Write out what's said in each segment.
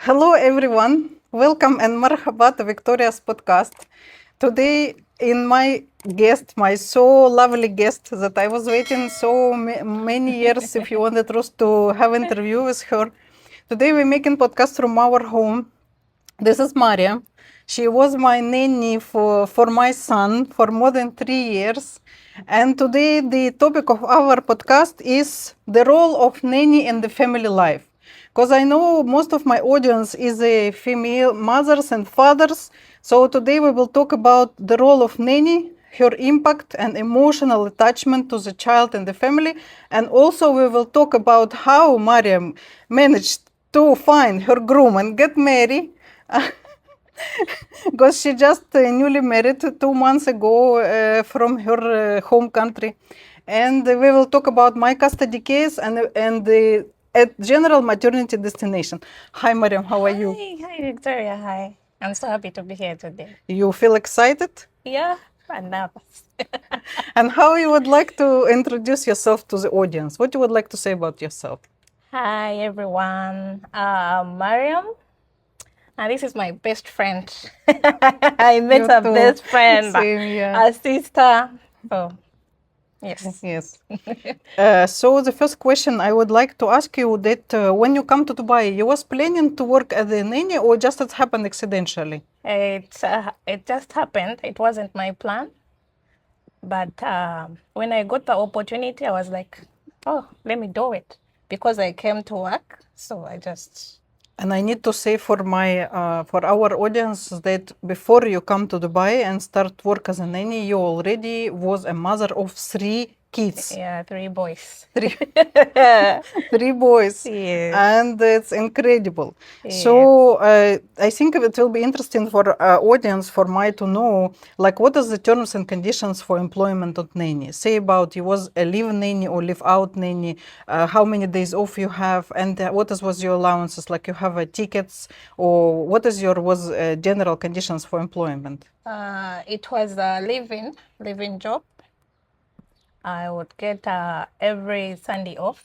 Hello, everyone. Welcome and marhaba to Victoria's podcast. Today, my so lovely guest that I was waiting so many years if you wanted us to have interview with her. Today, we're making podcast from our home. This is Maria. She was my nanny for my son for more than 3 years. And today, the topic of our podcast is the role of nanny in the family life. Because I know most of my audience is a female mothers and fathers. So today we will talk about the role of nanny, her impact and emotional attachment to the child and the family. And also we will talk about how Mariam managed to find her groom and get married. Because she just newly married 2 months ago from her home country. And we will talk about my custody case and the general maternity destination. Hi, Mariam, how are you? Hi, Victoria. Hi. I'm so happy to be here today. You feel excited? Yeah, I'm nervous. And how you would like to introduce yourself to the audience? What you would like to say about yourself? Hi, everyone. Mariam. And this is my best friend. I met You a too. best friend, Same, yeah. a sister. So, yes. Yes. So the first question I would like to ask you that when you come to Dubai, you was planning to work as a nanny or just it happened accidentally? It just happened. It wasn't my plan. But when I got the opportunity, I was like, oh, let me do it. Because I came to work. So I just... And I need to say for our audience that before you come to Dubai and start work as a nanny, you already was a mother of 3 kids. Yeah, 3 boys. 3 boys. Yes. And it's incredible. Yes. So I think it will be interesting for audience, for Mai to know, like what is the terms and conditions for employment of nanny? Say about you was a live nanny or live out nanny, how many days off you have, and what was your allowances, like you have tickets, or what is your general conditions for employment? It was a live-in job. I would get every Sunday off.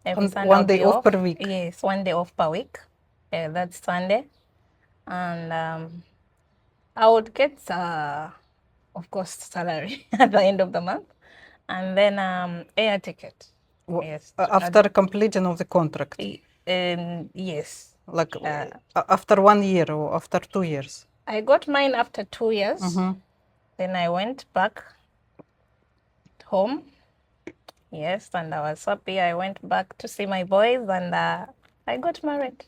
One day off per week. Yes, 1 day off per week. That's Sunday. And I would get, of course, salary at the end of the month. And then air ticket. Yes. After completion of the contract? Yes. Like after 1 year or after 2 years? I got mine after 2 years. Then I went back home. Yes, and I was happy. I went back to see my boys and I got married.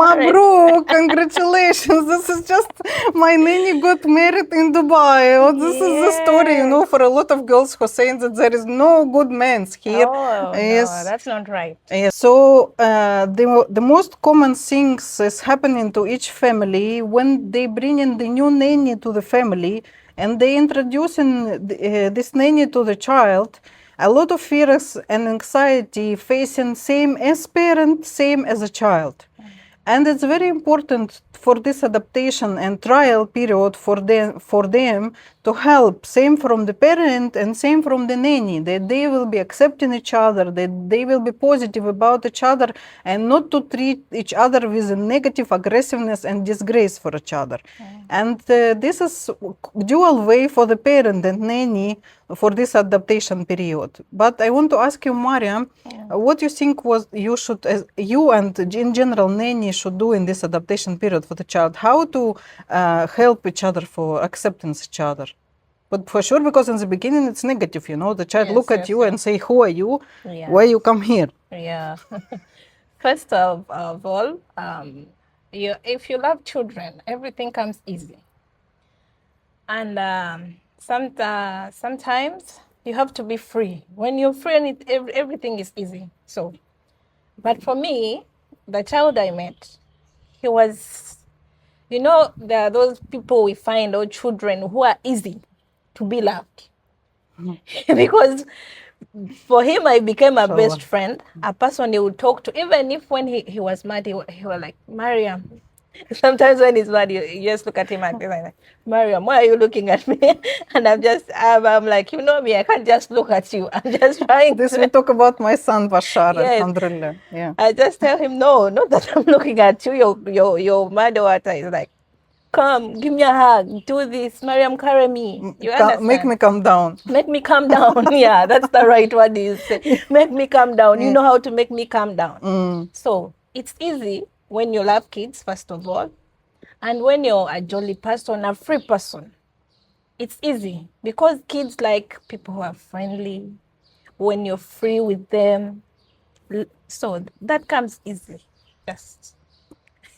Mabruk, congratulations. This is just my nanny got married in Dubai. Oh, this is the story, you know, for a lot of girls who are saying that there is no good men here. Oh, yes. No, that's not right. Yes. So the most common things is happening to each family when they bring in the new nanny to the family and they introducing this nanny to the child. A lot of fears and anxiety facing same as parent, same as a child. And it's very important for this adaptation and trial period for them to help, same from the parent and same from the nanny, that they will be accepting each other, that they will be positive about each other and not to treat each other with a negative aggressiveness and disgrace for each other. And this is dual way for the parent and nanny for this adaptation period. But I want to ask you, Mariam, what you think you and in general nanny should do in this adaptation period for the child? How to help each other for acceptance each other? But for sure, because in the beginning it's negative, you know, the child look at you and say, who are you? Why you come here? Yeah. First of all, if you love children, everything comes easy. And sometimes you have to be free. When you're free, everything is easy. So, but for me, the child I met, he was, you know, there are those people we find, or children who are easy to be loved. Because for him, I became a best friend, a person he would talk to, even if when he was mad, he was like, Mariam, Sometimes when he's mad, you just look at him and be like, Mariam, why are you looking at me? And I'm like, you know me, I can't just look at you. I'm just trying This to. we talk about my son Bashar, Yes. alhamdulillah. Yeah. I just tell him, no, not that I'm looking at you. Your mother water is like, come, give me a hug, do this, Mariam, carry me. You understand? Make me calm down. Make me calm down. Yeah, that's the right word you say. Make me calm down. You know how to make me calm down. So it's easy when you love kids, first of all, and when you're a jolly person, a free person. It's easy because kids like people who are friendly, when you're free with them. So that comes easily. Just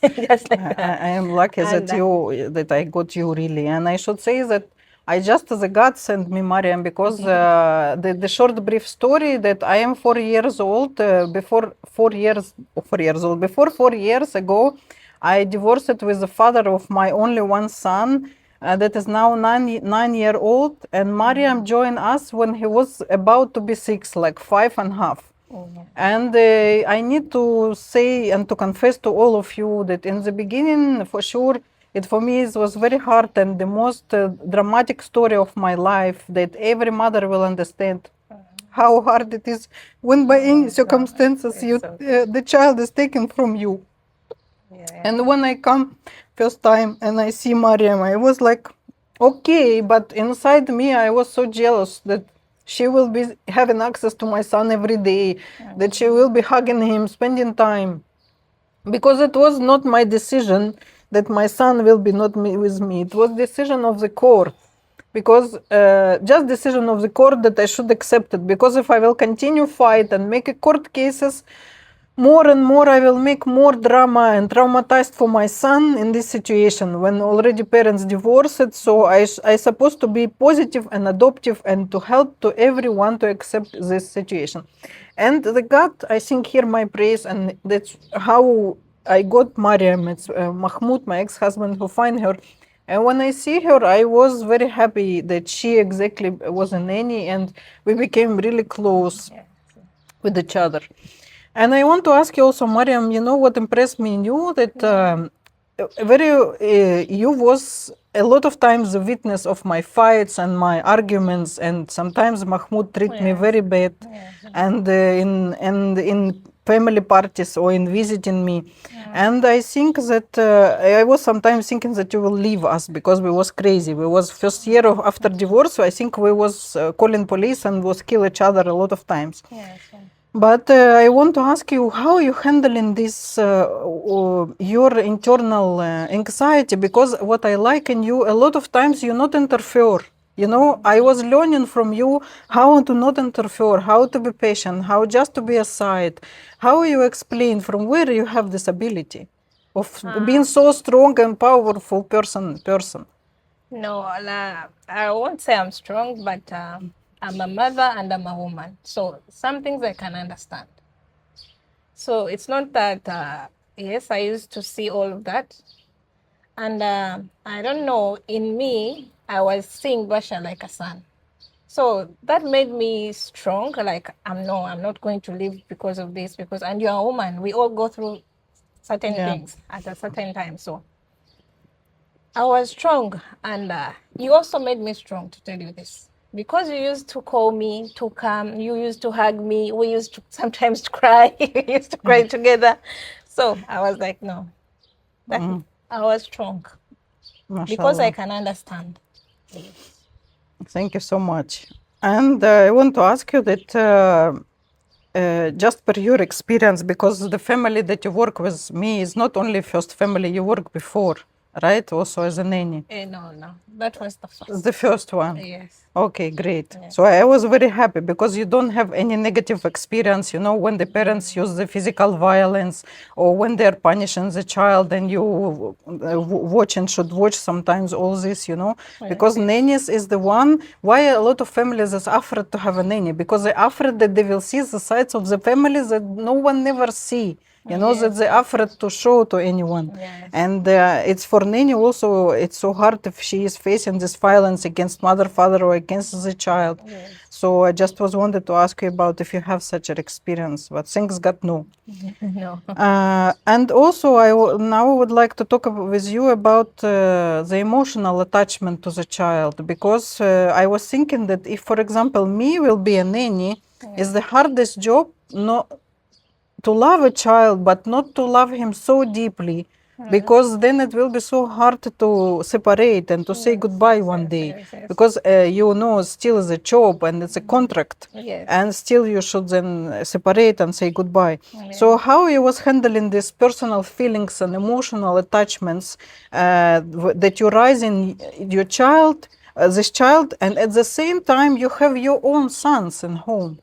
like that. I am lucky that I got you really, and I should say that I just the God sent me Mariam because the short brief story that I am 4 years old. Before 4 years old. Before 4 years ago, I divorced with the father of my only one son. That is now 9 year old, and Mariam joined us when he was about to be 6, like 5.5. And I need to say and to confess to all of you that in the beginning, for sure, it for me was very hard and the most dramatic story of my life that every mother will understand how hard it is when by any circumstances the child is taken from you. And when I come first time and I see Mariam, I was like, okay, but inside me I was so jealous that she will be having access to my son every day, that she will be hugging him, spending time. Because it was not my decision that my son will be not with me. It was decision of the court. Because just decision of the court that I should accept it. Because if I will continue fight and make a court cases, more and more I will make more drama and traumatized for my son in this situation when already parents divorced. So I supposed to be positive and adoptive and to help to everyone to accept this situation. And the God, I think, hear my praise, and that's how I got Mariam. It's Mahmoud, my ex-husband, who find her. And when I see her, I was very happy that she exactly was a nanny, and we became really close with each other. And I want to ask you also, Mariam, you know what impressed me in you? That you was a lot of times the witness of my fights and my arguments, and sometimes Mahmoud treat me very bad, and in family parties or in visiting me. And I think that I was sometimes thinking that you will leave us because we was crazy. We was first year after divorce, so I think we was calling police and was kill each other a lot of times. But I want to ask you how you handling this, your internal anxiety, because what I like in you, a lot of times you not interfere. You know, I was learning from you how to not interfere, how to be patient, how just to be aside. How you explain from where you have this ability of being so strong and powerful person? No, I won't say I'm strong, but I'm a mother and I'm a woman. So some things I can understand. So it's not that, yes, I used to see all of that. And I don't know, in me, I was seeing Basha like a son. So that made me strong. Like, I'm not going to leave because of this, and you're a woman. We all go through certain things at a certain time. So I was strong, and you also made me strong, to tell you this. Because you used to call me to come, you used to hug me, we used to sometimes cry, we used to cry together. So I was like, no, I was strong. Because I can understand. Thank you so much. And I want to ask you that just per your experience, because the family that you work with me is not only first family you worked before, right? Also as a nanny. No. That was the first. The first one? Yes. Okay, great. Yes. So I was very happy because you don't have any negative experience, you know, when the parents use the physical violence or when they're punishing the child, and you watch and should watch sometimes all this, you know, because nannies is the one, why a lot of families is afraid to have a nanny, because they're afraid that they will see the sides of the family that no one never see. You know, that Yes, they yes, afraid to show to anyone. yes. And it's for nanny also, it's so hard if she is facing this violence against mother, father, or against the child. Yes. So I just was wanted to ask you about if you have such an experience, but thanks God, no. No. And also, now would like to talk with you about the emotional attachment to the child, because I was thinking that if, for example, me will be a nanny, is the hardest job not to love a child, but not to love him so deeply, because then it will be so hard to separate and to say goodbye one day, because you know still is a job and it's a contract, Yes. and still you should then separate and say goodbye. Yes. So how you was handling these personal feelings and emotional attachments that you rise in your child, this child, and at the same time you have your own sons in home?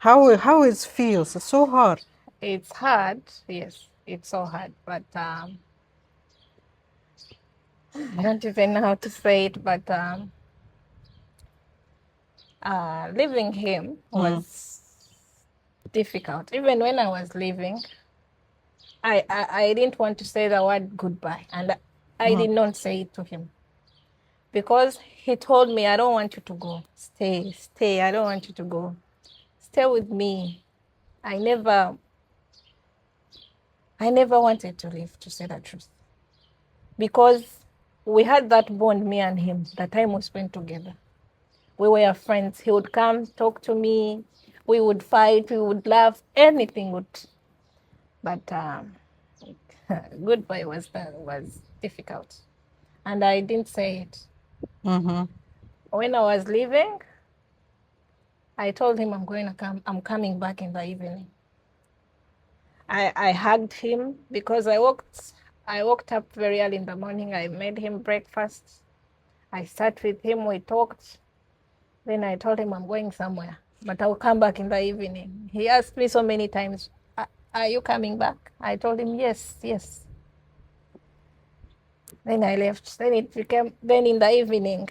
How it feels? It's so hard. It's hard, yes, it's so hard, but I don't even know how to say it, but leaving him was difficult. Even when I was leaving, I didn't want to say the word goodbye, and I did not say it to him because he told me, I don't want you to go. Stay, I don't want you to go. Stay with me. I never wanted to leave, to say the truth, because we had that bond, me and him, the time we spent together. We were friends. He would come, talk to me. We would fight. We would laugh. Anything would. But goodbye was difficult, and I didn't say it. When I was leaving, I told him I'm coming back in the evening. I hugged him because I woke up very early in the morning. I made him breakfast. I sat with him. We talked. Then I told him I'm going somewhere, but I'll come back in the evening. He asked me so many times, are you coming back? I told him, yes. Then I left. Then in the evening,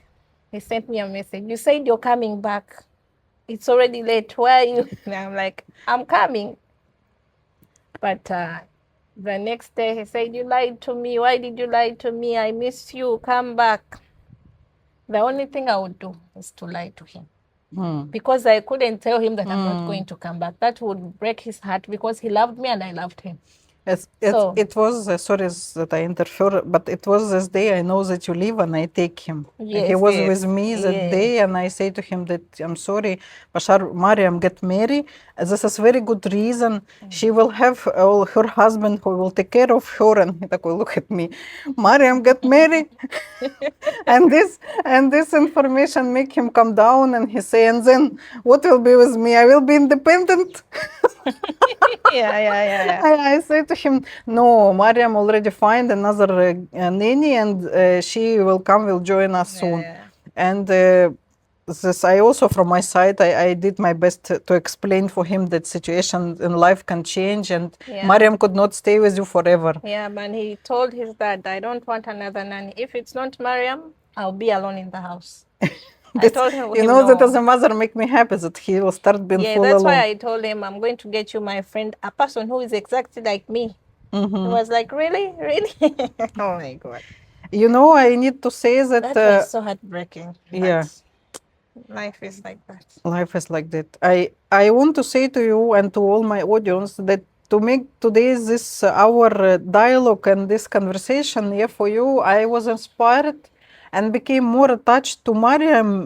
he sent me a message. You said you're coming back. It's already late. Where are you? And I'm like, I'm coming. But the next day he said, you lied to me. Why did you lie to me? I miss you. Come back. The only thing I would do is to lie to him. Because I couldn't tell him that I'm not going to come back. That would break his heart because he loved me and I loved him. It was, sorry that I interfere, but it was this day I know that you leave and I take him. Yes, he was yes, with me that day and I say to him that I'm sorry, Bashar Mariam get married. This is very good reason. She will have her husband who will take care of her, and he такой, look at me. Mariam get married. and this information make him come down and he say, and then what will be with me? I will be independent. Yeah. I said to him, no, Mariam already find another nanny and she will join us soon. And this I also, from my side, I did my best to explain for him that situation in life can change and Mariam could not stay with you forever. Yeah, but he told his dad, I don't want another nanny. If it's not Mariam, I'll be alone in the house. I told him, that as a mother make me happy that he will start being full that's alone. why I told him, I'm going to get you my friend, a person who is exactly like me. He was like, really? Oh my God. I need to say that... That was so heartbreaking. Yeah. Life is like that. Life is like that. I want to say to you and to all my audience that to make today this our dialogue and this conversation for you, I was inspired and became more attached to Mariam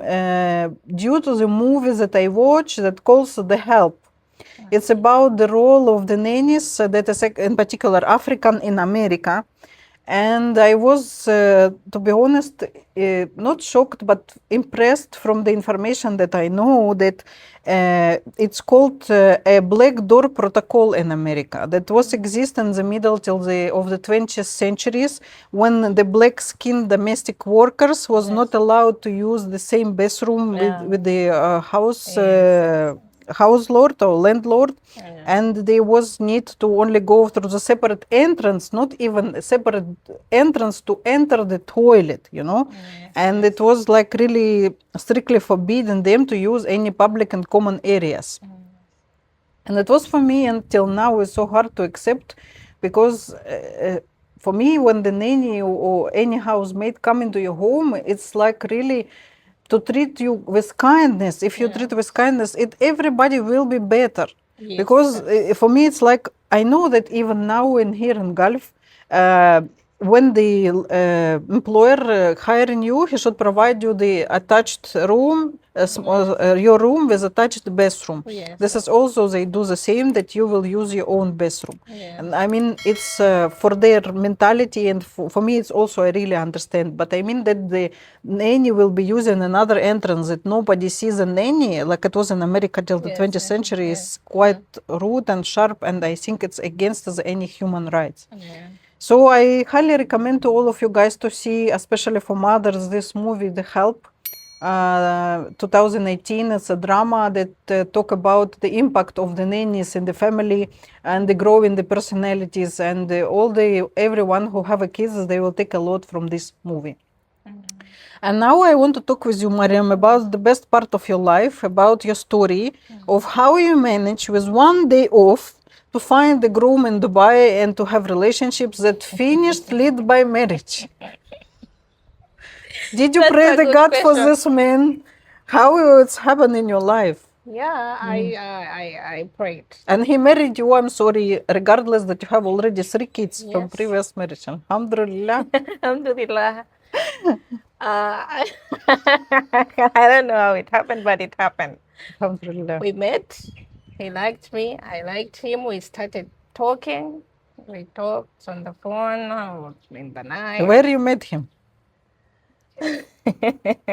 due to the movie that I watched that calls The Help. It's about the role of the nannies, that is in particular African in America. And I was, to be honest, not shocked, but impressed from the information that I know that it's called a Black Door Protocol in America. That was exist in the middle of the 20th centuries when the black-skinned domestic workers was not allowed to use the same bathroom with the house lord or landlord, and they was need to only go through the separate entrance, not even a separate entrance to enter the toilet, and it was like really strictly forbidden them to use any public and common areas. And it was for me until now is so hard to accept, because for me, when the nanny or any housemaid come into your home, it's like really to treat you with kindness. If you treat with kindness, everybody will be better. Yes, Because for me, it's like, I know that even now here in Gulf, when the employer hiring you, he should provide you the attached room, your room with attached bathroom. Yes. This is also, they do the same, that you will use your own bathroom. Yes. And I mean, it's for their mentality, and for me, it's also, I really understand. But I mean that the nanny will be using another entrance that nobody sees a nanny, like it was in America till the Yes, 20th yes, century, yes. is quite rude and sharp, and I think it's against any human rights. Yeah. So I highly recommend to all of you guys to see, especially for mothers, this movie, The Help. 2018, it's a drama that talk about the impact of the nannies in the family and the growing the personalities, and everyone who have a kids, they will take a lot from this movie. And now I want to talk with you, Mariam, about the best part of your life, about your story of how you manage with one day off to find the groom in Dubai and to have relationships that finished lead by marriage. Did you That's pray a the good God for question. this man? How it's happened in your life? Yeah, I prayed. And he married you, I'm sorry, regardless that you have already 3 kids from Yes. previous marriage. Alhamdulillah. Alhamdulillah. I I don't know how it happened, but it happened. Alhamdulillah. We met. He liked me. I liked him. We started talking. We talked on the phone in the night. Where you met him?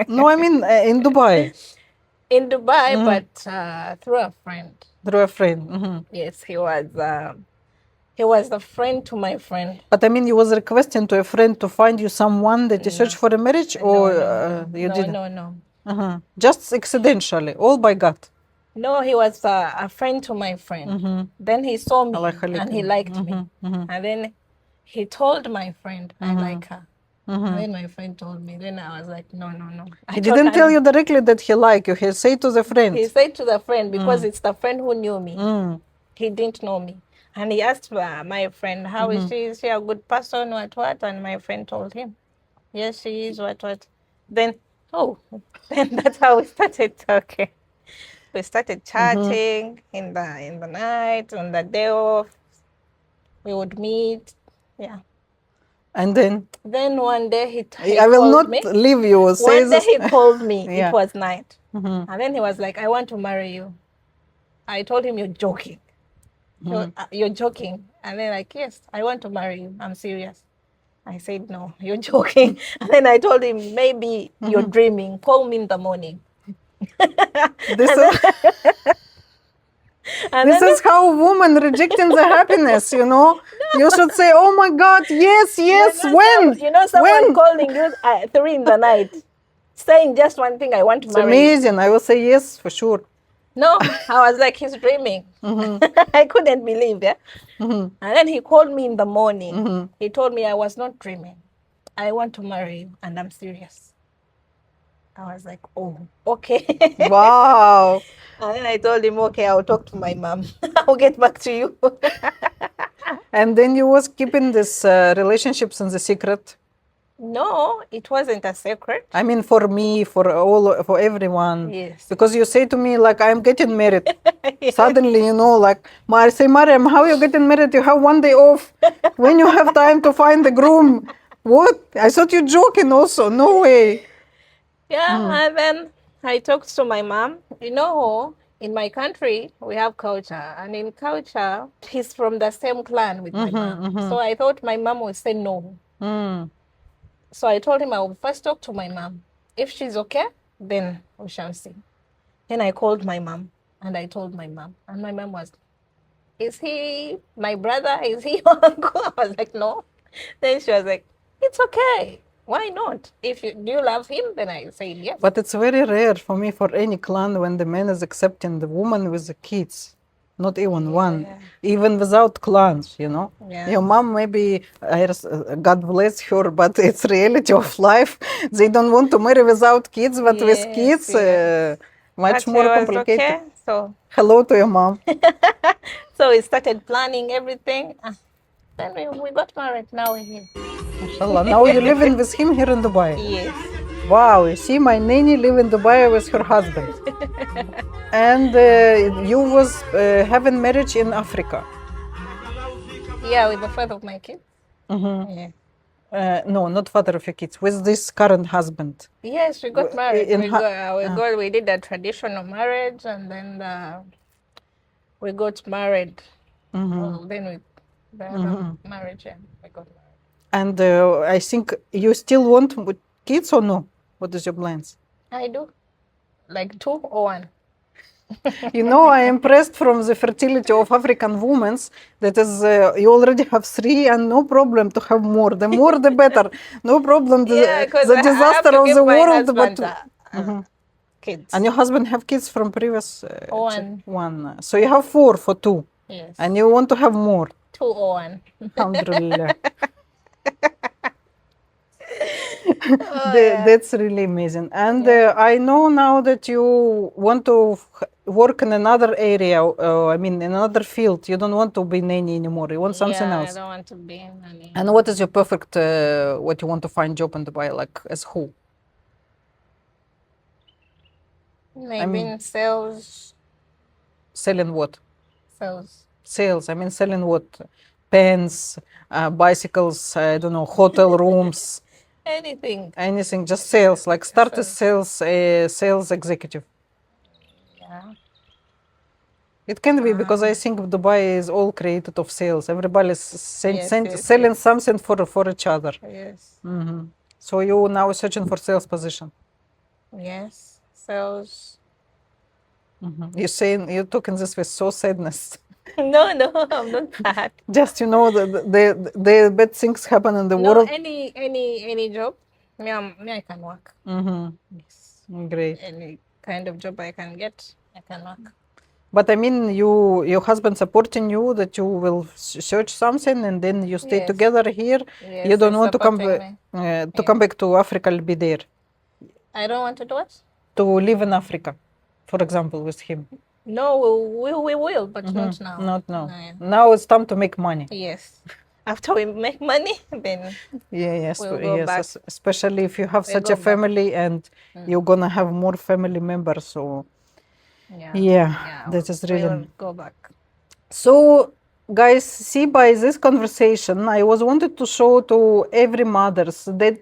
No, I mean in Dubai. In Dubai, but through a friend. Through a friend. Yes, he was the friend to my friend. But I mean, you was requesting to a friend to find you someone that you search for a marriage, or you didn't? No. Just accidentally, all by God. No, he was a friend to my friend. Then he saw me and he liked me. And then he told my friend, I like her. And then my friend told me. Then I was like, no. He didn't tell you directly that he liked you. He said to the friend. He said to the friend, because it's the friend who knew me. He didn't know me. And he asked my friend, how is she? Is she a good person? What? And my friend told him, yes, she is, what. Then, then that's how we started talking. We started chatting in the night, on the day off. We would meet. Yeah. And then one day he I will called not me. leave you. One day he called me. Yeah. It was night. And then he was like, I want to marry you. I told him, you're joking. You're joking. And then like, yes, I want to marry you. I'm serious. I said, no, you're joking. And then I told him, maybe you're dreaming. Call me in the morning. This is how women rejecting the happiness, you know. You should say, oh my God, yes, when? Someone calling you at 3 in the night, saying just one thing, I want to marry you. It's amazing. I will say yes, for sure. No, I was like, he's dreaming. I couldn't believe that. And then he called me in the morning. He told me I was not dreaming. I want to marry you, and I'm serious. I was like, oh, okay. Wow. And then I told him, okay, I'll talk to my mom. I'll get back to you. And then you was keeping this relationships in the secret? No, it wasn't a secret. I mean, for me, for everyone. Yes. Because you say to me, like, I'm getting married. Suddenly, you know, like, I say, Mariam, how are you getting married? You have one day off. When you have time to find the groom? What? I thought you're joking also. No way. Yeah, and then I talked to my mom. You know, in my country, we have culture. And in culture, he's from the same clan with my mom. So I thought my mom would say no. So I told him I will first talk to my mom. If she's okay, then we shall see. Then I called my mom and I told my mom. And my mom was, is he my brother? Is he your uncle? I was like, no. Then she was like, it's okay. Why not? Do you love him? Then I said yes. But it's very rare for me, for any clan, when the man is accepting the woman with the kids. Not even one, even without clans, you know. Yeah. Your mom maybe, God bless her, but it's reality of life. They don't want to marry without kids, but with kids, Much But more it was complicated. okay. So Hello to your mom. so we started planning everything. Then we got married. Now we're here. Mashallah. Now you're living with him here in Dubai. Yes. Wow, you see, my nanny live in Dubai with her husband. And you was having marriage in Africa. Yeah, with the father of my kids. Mhm. Yeah. No, not father of your kids, with this current husband. Yes, we got married. in We ha- got we did a traditional marriage, and then we got married. Well, then we the other marriage, and we got married. And I think you still want kids or no? What is your plans? I do, like 2 or 1. You know, I am impressed from the fertility of African women. That is, you already have 3 and no problem to have more. The more, the better. No problem. Yeah, because The I have disaster to of give the my world. husband But kids. and your husband have kids from previous 1. one. So you have 4 for 2. Yes. And you want to have more. 2 or 1. Alhamdulillah. Yeah. That's really amazing. And I know now that you want to work in another area, I mean, in another field. You don't want to be nanny anymore. You want something Yeah, else. I don't want to be a nanny. And what is your perfect, what you want to find job in Dubai, like as who? Maybe in sales. Selling what? Sales. Sales. I mean, selling what? Pens, bicycles, I don't know, hotel rooms. Anything. Anything, just sales, like start as sales executive. Yeah. It can be, because I think Dubai is all created of sales. Everybody is selling something for each other. Yes. So you now searching for sales position. Yes. Sales. You're talking this with so sadness. No, I'm not bad. Just, you know, the bad things happen in the world. Any job. Me, I can work. Yes. Great. Any kind of job I can get, I can work. But I mean, your husband supporting you that you will search something and then you stay together here. Yes, you don't want to come come back to Africa, be there. I don't want to do what? To live in Africa, for example, with him. No, we will, but not now. Not now. No. Now it's time to make money. Yes. After we make money, then yes, we'll go back. Especially if you have such a family and you're gonna have more family members. So that is really. We'll go back. So, guys, see, by this conversation, I wanted to show to every mothers that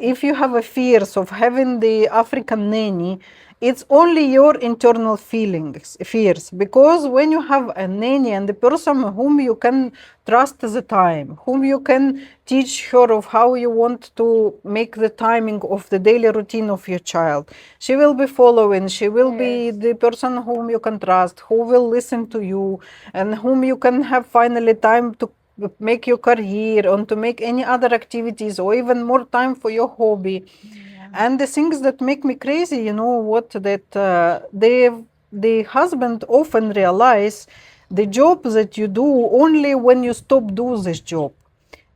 if you have a fears of having the African nanny, it's only your internal fears. Because when you have a nanny and the person whom you can trust the time, whom you can teach her of how you want to make the timing of the daily routine of your child, she will be following, she will be the person whom you can trust, who will listen to you, and whom you can have finally time to make your career and to make any other activities, or even more time for your hobby. And the things that make me crazy, you know what, that the husband often realize the job that you do only when you stop do this job.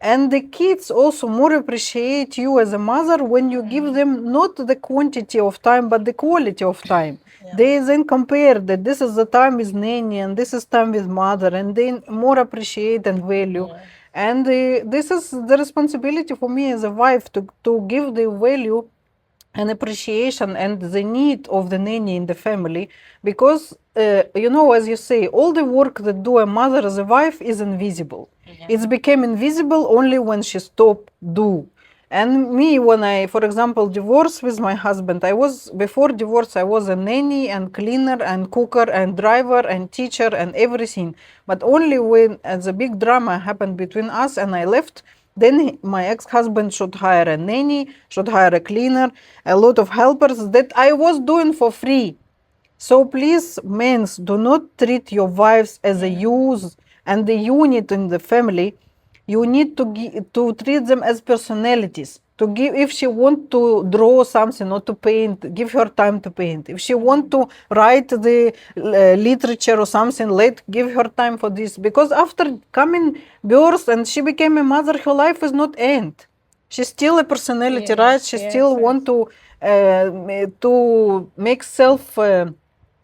And the kids also more appreciate you as a mother when you give them not the quantity of time, but the quality of time. They then compare that this is the time with nanny and this is time with mother, and they more appreciate and value. And this is the responsibility for me as a wife to give the value and appreciation and the need of the nanny in the family, because you know, as you say, all the work that do a mother as a wife is invisible. It's became invisible only when she stopped do. And me, when I, for example, divorced with my husband, before divorce, I was a nanny and cleaner and cooker and driver and teacher and everything. But only when the big drama happened between us and I left, then my ex-husband should hire a nanny, should hire a cleaner, a lot of helpers that I was doing for free. So please, men, do not treat your wives as a use and the unit in the family. You need to treat them as personalities. To give, if she want to draw something or to paint, give her time to paint. If she want to write the literature or something, give her time for this. Because after coming birth and she became a mother, her life is not end. She's still a personality, right? She still want to to make self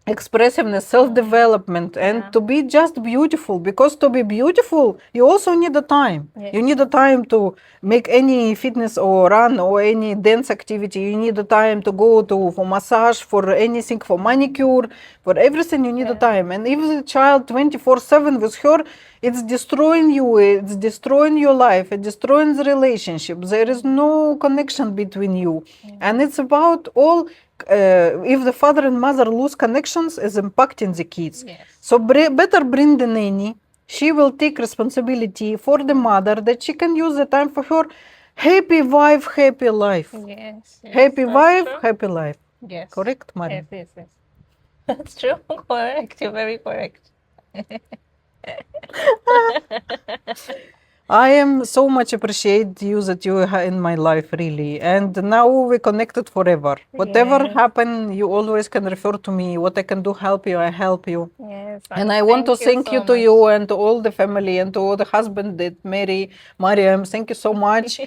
expressiveness, self-development, and to be just beautiful. Because to be beautiful, you also need a time. Yes. You need a time to make any fitness or run or any dance activity. You need a time to go to for massage, for anything, for manicure, for everything. You need a time. And if the child 24/7 with her, it's destroying you. It's destroying your life. It's destroying the relationship. There is no connection between you, and it's about all. If the father and mother lose connections, is impacting the kids. Yes. So better bring the nanny. She will take responsibility for the mother, that she can use the time for her. Happy wife, happy life. Yes. Yes. Happy That's wife, true. happy life. Yes. Correct, Maria? Yes. Yes. Yes. That's true. Correct. You're very correct. I am so much appreciate you that you are in my life, really. And now we connected forever. Whatever Yes. happen, you always can refer to me. What I can do help you, I help you. Yes. And I want to thank so you to much. you and to all the family and to all the husband that Mariam. Thank you so much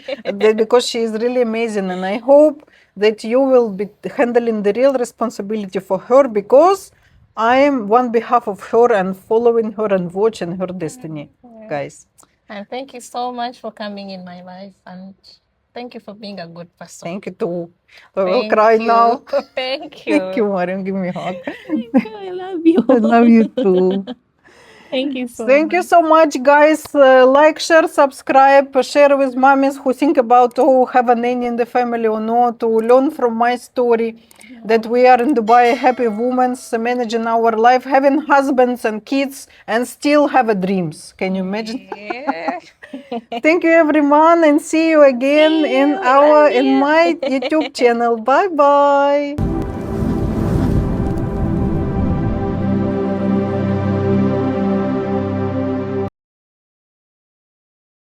because she is really amazing. And I hope that you will be handling the real responsibility for her, because I am on behalf of her and following her and watching her destiny, guys. And thank you so much for coming in my life, and thank you for being a good person. Thank you too. I will Thank cry you. now. Thank you. Thank you, Mariam. Give me a hug. I love you. I love you too. Thank you so Thank much. you so much, guys. Like, share, subscribe, share with mommies who think about have a nanny in the family or not, to learn from my story that we are in Dubai, happy women, managing our life, having husbands and kids, and still have a dreams. Can you imagine? Yeah. Thank you, everyone, and see you again See you. in Love in you. my YouTube channel. Bye bye.